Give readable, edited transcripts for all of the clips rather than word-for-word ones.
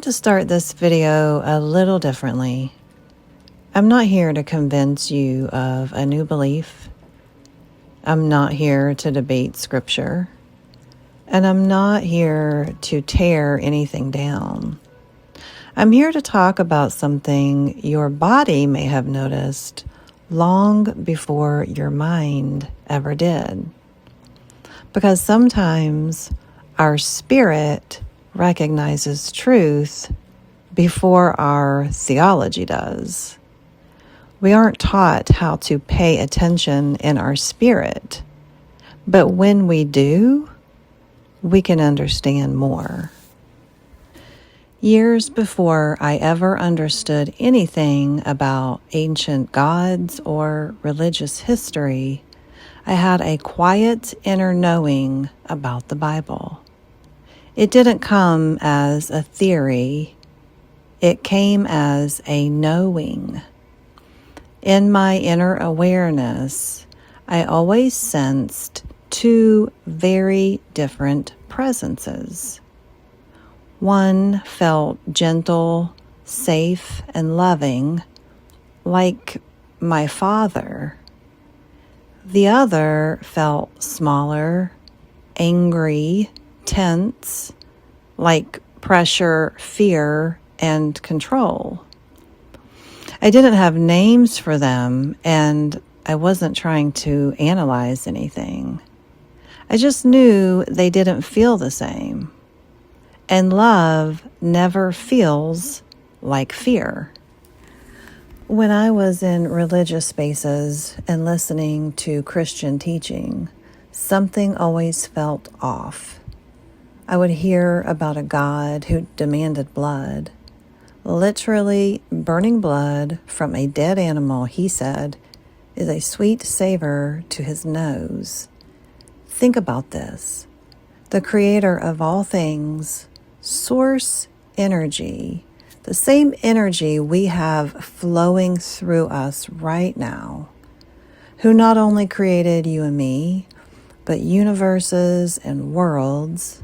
to start this video a little differently. I'm not here to convince you of a new belief. I'm not here to debate scripture. And I'm not here to tear anything down. I'm here to talk about something your body may have noticed long before your mind ever did. Because sometimes our spirit recognizes truth before our theology does. We aren't taught how to pay attention in our spirit, but when we do, we can understand more. Years before I ever understood anything about ancient gods or religious history, I had a quiet inner knowing about the Bible. It didn't come as a theory. It came as a knowing. In my inner awareness, I always sensed two very different presences. One felt gentle, safe, and loving, like my father. The other felt smaller, angry, tense, like pressure, fear, and control. I didn't have names for them, and I wasn't trying to analyze anything. I just knew they didn't feel the same. And love never feels like fear. When I was in religious spaces and listening to Christian teaching, something always felt off. I would hear about a God who demanded blood, literally burning blood from a dead animal, he said, is a sweet savor to his nose. Think about this. The creator of all things, source energy, the same energy we have flowing through us right now, who not only created you and me, but universes and worlds,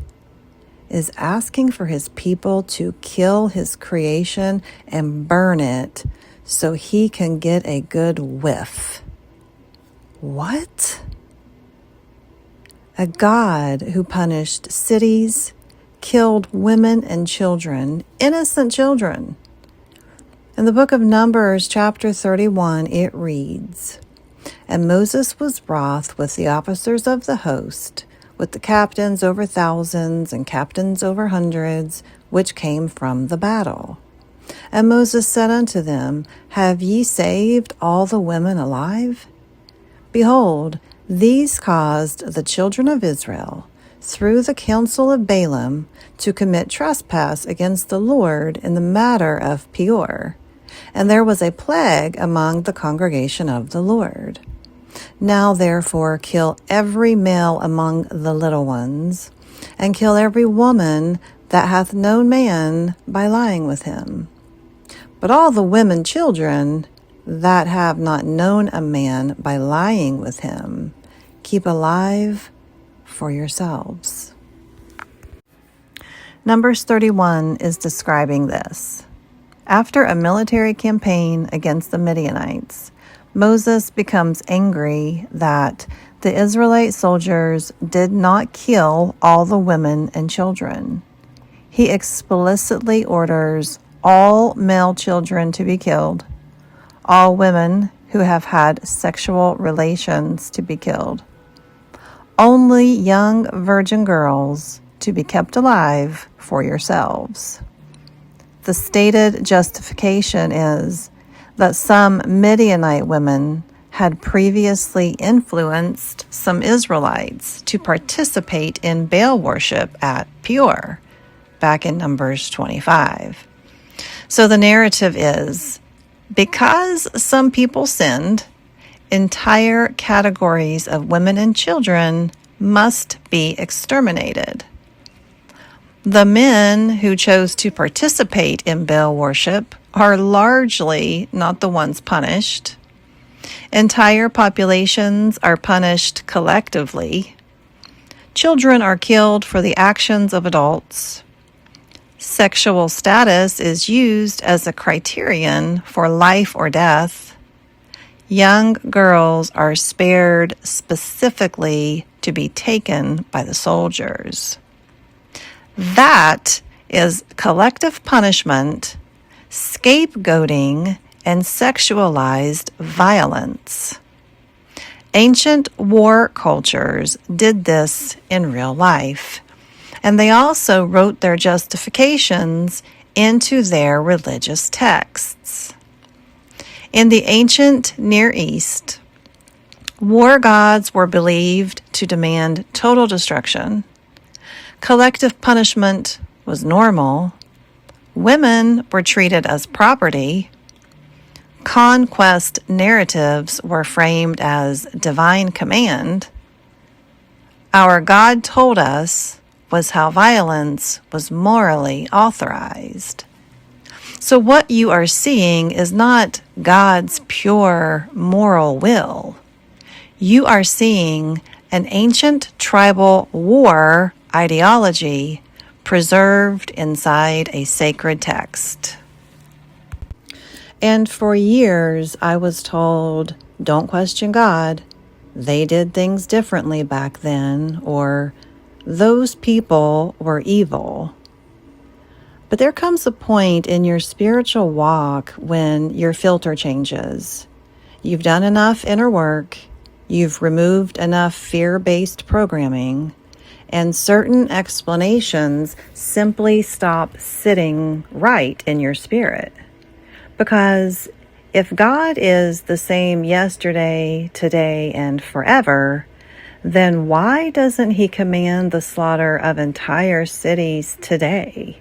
is asking for his people to kill his creation and burn it so he can get a good whiff. What? A God who punished cities, killed women and children, innocent children. In the book of Numbers, chapter 31, it reads, "And Moses was wroth with the officers of the host, with the captains over thousands and captains over hundreds, which came from the battle. And Moses said unto them, Have ye saved all the women alive? Behold, these caused the children of Israel, through the counsel of Balaam, to commit trespass against the Lord in the matter of Peor. And there was a plague among the congregation of the Lord. Now therefore kill every male among the little ones, and kill every woman that hath known man by lying with him. But all the women children that have not known a man by lying with him, keep alive for yourselves." Numbers 31 is describing this. After a military campaign against the Midianites, Moses becomes angry that the Israelite soldiers did not kill all the women and children. He explicitly orders all male children to be killed, all women who have had sexual relations to be killed, only young virgin girls to be kept alive for yourselves. The stated justification is that some Midianite women had previously influenced some Israelites to participate in Baal worship at Peor, back in Numbers 25. So the narrative is, because some people sinned, entire categories of women and children must be exterminated. The men who chose to participate in Baal worship are largely not the ones punished. Entire populations are punished collectively. Children are killed for the actions of adults. Sexual status is used as a criterion for life or death. Young girls are spared specifically to be taken by the soldiers. That is collective punishment, scapegoating, and sexualized violence. Ancient war cultures did this in real life, and they also wrote their justifications into their religious texts. In the ancient Near East, war gods were believed to demand total destruction. Collective punishment was normal. Women were treated as property. Conquest narratives were framed as divine command. Our God told us was how violence was morally authorized. So what you are seeing is not God's pure moral will. You are seeing an ancient tribal war ideology preserved inside a sacred text. And for years, I was told, don't question God. They did things differently back then, or those people were evil. But there comes a point in your spiritual walk when your filter changes. You've done enough inner work, you've removed enough fear-based programming, and certain explanations simply stop sitting right in your spirit. Because if God is the same yesterday, today, and forever, then why doesn't he command the slaughter of entire cities today?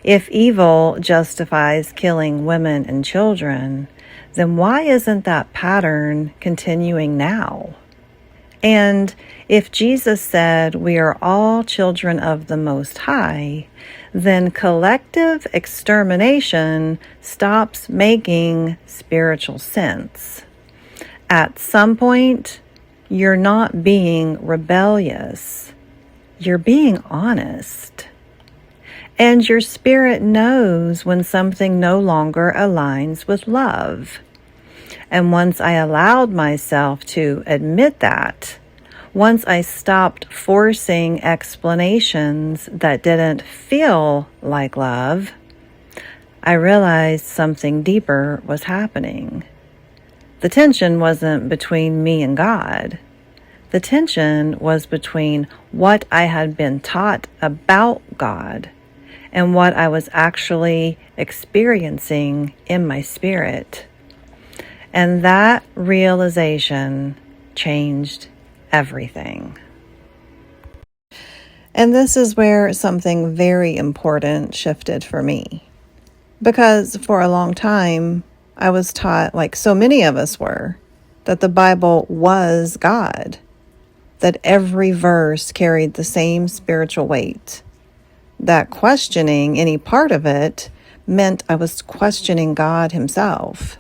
If evil justifies killing women and children, then why isn't that pattern continuing now? And if Jesus said we are all children of the Most High, then collective extermination stops making spiritual sense. At some point, you're not being rebellious. You're being honest. And your spirit knows when something no longer aligns with love. And once I allowed myself to admit that, once I stopped forcing explanations that didn't feel like love, I realized something deeper was happening. The tension wasn't between me and God. The tension was between what I had been taught about God and what I was actually experiencing in my spirit. And that realization changed everything. And this is where something very important shifted for me. Because for a long time, I was taught, like so many of us were, that the Bible was God, that every verse carried the same spiritual weight, that questioning any part of it meant I was questioning God himself.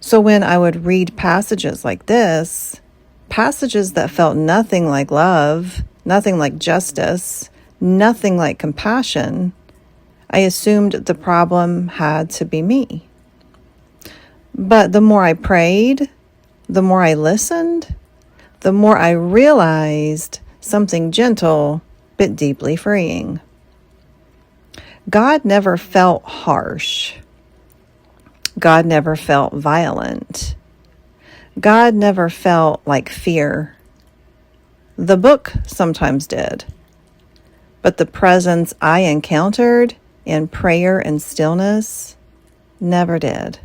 So when I would read passages like this, passages that felt nothing like love, nothing like justice, nothing like compassion, I assumed the problem had to be me. But the more I prayed, the more I listened, the more I realized something gentle but deeply freeing. God never felt harsh. God never felt violent. God never felt like fear. The book sometimes did, but the presence I encountered in prayer and stillness never did.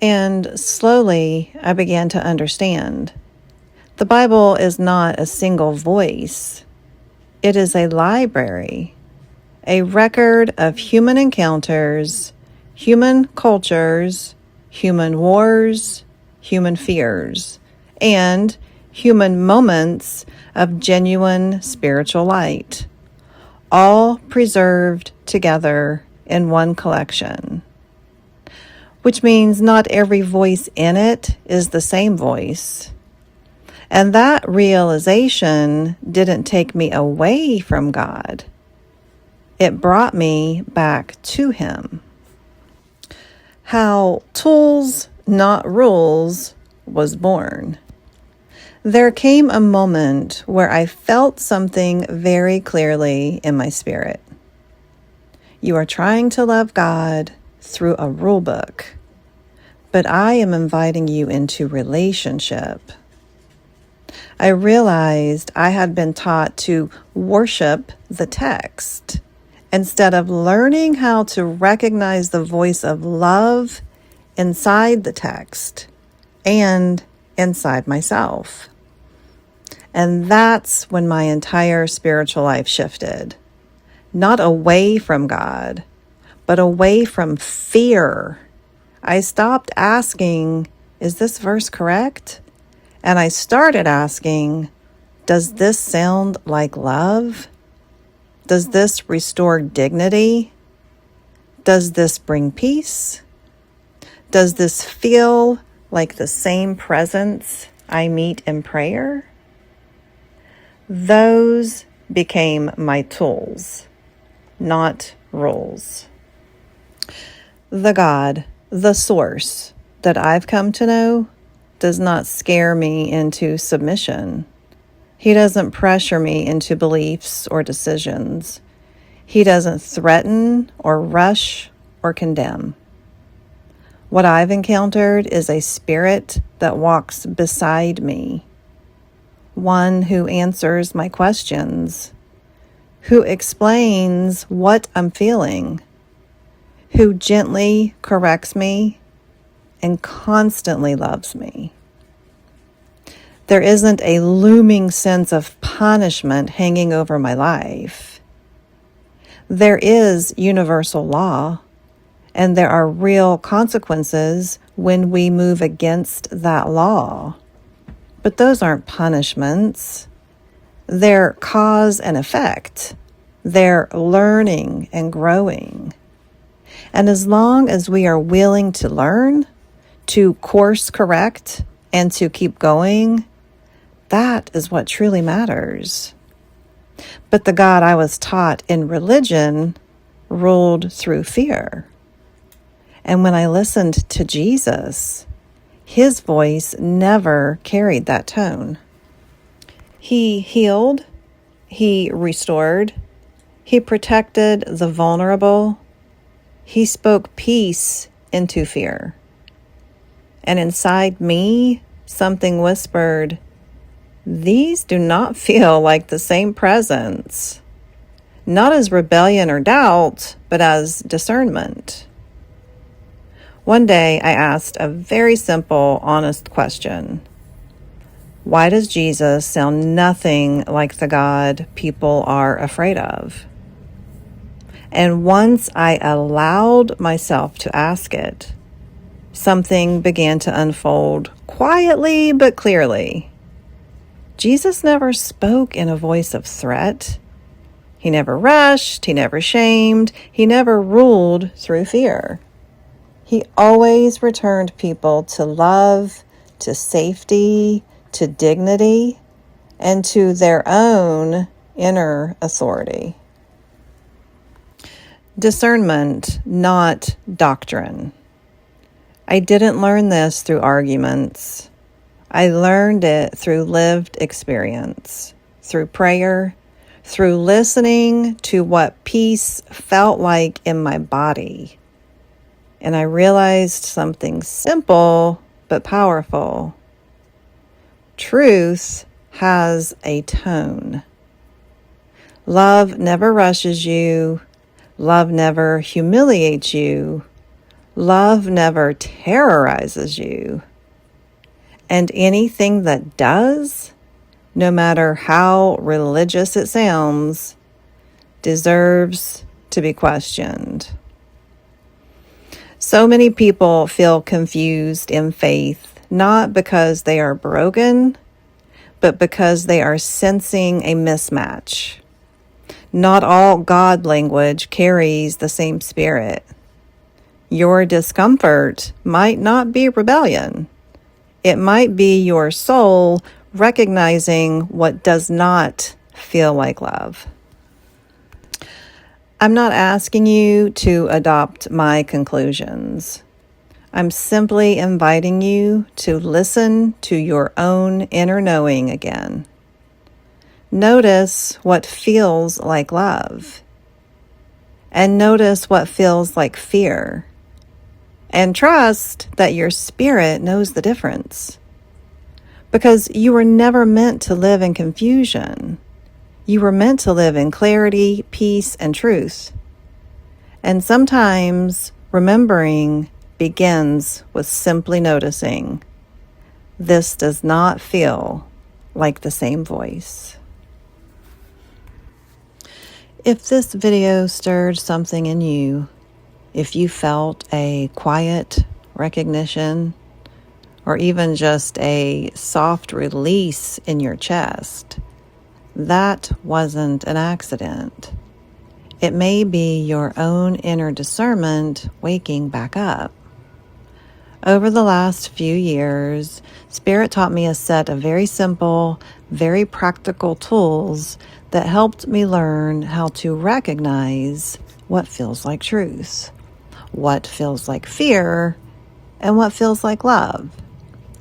And slowly I began to understand. The Bible is not a single voice. It is a library, a record of human encounters, human cultures, human wars, human fears, and human moments of genuine spiritual light, all preserved together in one collection. Which means not every voice in it is the same voice. And that realization didn't take me away from God. it brought me back to Him. How Tools, Not Rules was born. There came a moment where I felt something very clearly in my spirit. You are trying to love God through a rule book, but I am inviting you into relationship. I realized I had been taught to worship the text instead of learning how to recognize the voice of love inside the text and inside myself. And that's when my entire spiritual life shifted. Not away from God, but away from fear. I stopped asking, is this verse correct? And I started asking, does this sound like love? Does this restore dignity? Does this bring peace? Does this feel like the same presence I meet in prayer? Those became my tools, not rules. The God, the source that I've come to know does not scare me into submission. He doesn't pressure me into beliefs or decisions. He doesn't threaten or rush or condemn. What I've encountered is a spirit that walks beside me, one who answers my questions, who explains what I'm feeling, who gently corrects me and constantly loves me. There isn't a looming sense of punishment hanging over my life. There is universal law, and there are real consequences when we move against that law. But those aren't punishments. They're cause and effect. They're learning and growing. And as long as we are willing to learn, to course correct, and to keep going, that is what truly matters. But the God I was taught in religion ruled through fear. And when I listened to Jesus, His voice never carried that tone. He healed, He restored, He protected the vulnerable, He spoke peace into fear. And inside me, something whispered, these do not feel like the same presence. Not as rebellion or doubt, but as discernment. One day I asked a very simple, honest question. Why does Jesus sound nothing like the God people are afraid of? And once I allowed myself to ask it, something began to unfold quietly but clearly. Jesus never spoke in a voice of threat. He never rushed, He never shamed, He never ruled through fear. He always returned people to love, to safety, to dignity, and to their own inner authority. Discernment, not doctrine. I didn't learn this through arguments. I learned it through lived experience, through prayer, through listening to what peace felt like in my body. And I realized something simple but powerful. Truth has a tone. Love never rushes you. Love never humiliates you. Love never terrorizes you. And anything that does, no matter how religious it sounds, deserves to be questioned. So many people feel confused in faith, not because they are broken, but because they are sensing a mismatch. Not all God language carries the same spirit. Your discomfort might not be rebellion. It might be your soul recognizing what does not feel like love. I'm not asking you to adopt my conclusions. I'm simply inviting you to listen to your own inner knowing again. Notice what feels like love, and notice what feels like fear, and trust that your spirit knows the difference. Because you were never meant to live in confusion. You were meant to live in clarity, peace, and truth. And sometimes remembering begins with simply noticing, this does not feel like the same voice. If this video stirred something in you, if you felt a quiet recognition, or even just a soft release in your chest, that wasn't an accident. It may be your own inner discernment waking back up. Over the last few years, Spirit taught me a set of very simple, very practical tools that helped me learn how to recognize what feels like truth, what feels like fear, and what feels like love,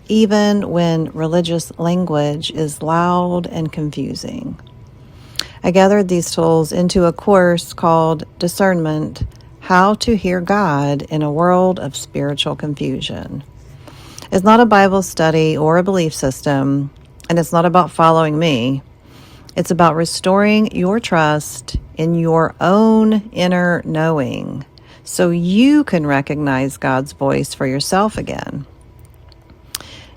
even when religious language is loud and confusing. I gathered these tools into a course called Discernment, How to Hear God in a World of Spiritual Confusion. It's not a Bible study or a belief system, and it's not about following me. It's about restoring your trust in your own inner knowing so you can recognize God's voice for yourself again.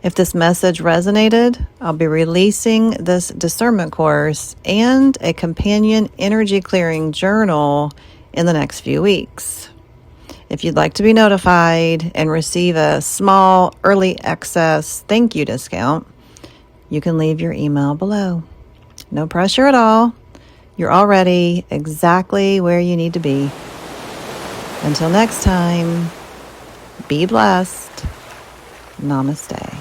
If this message resonated, I'll be releasing this discernment course and a companion energy clearing journal in the next few weeks. If you'd like to be notified and receive a small early access thank you discount, you can leave your email below. No pressure at all. You're already exactly where you need to be. Until next time, be blessed. Namaste.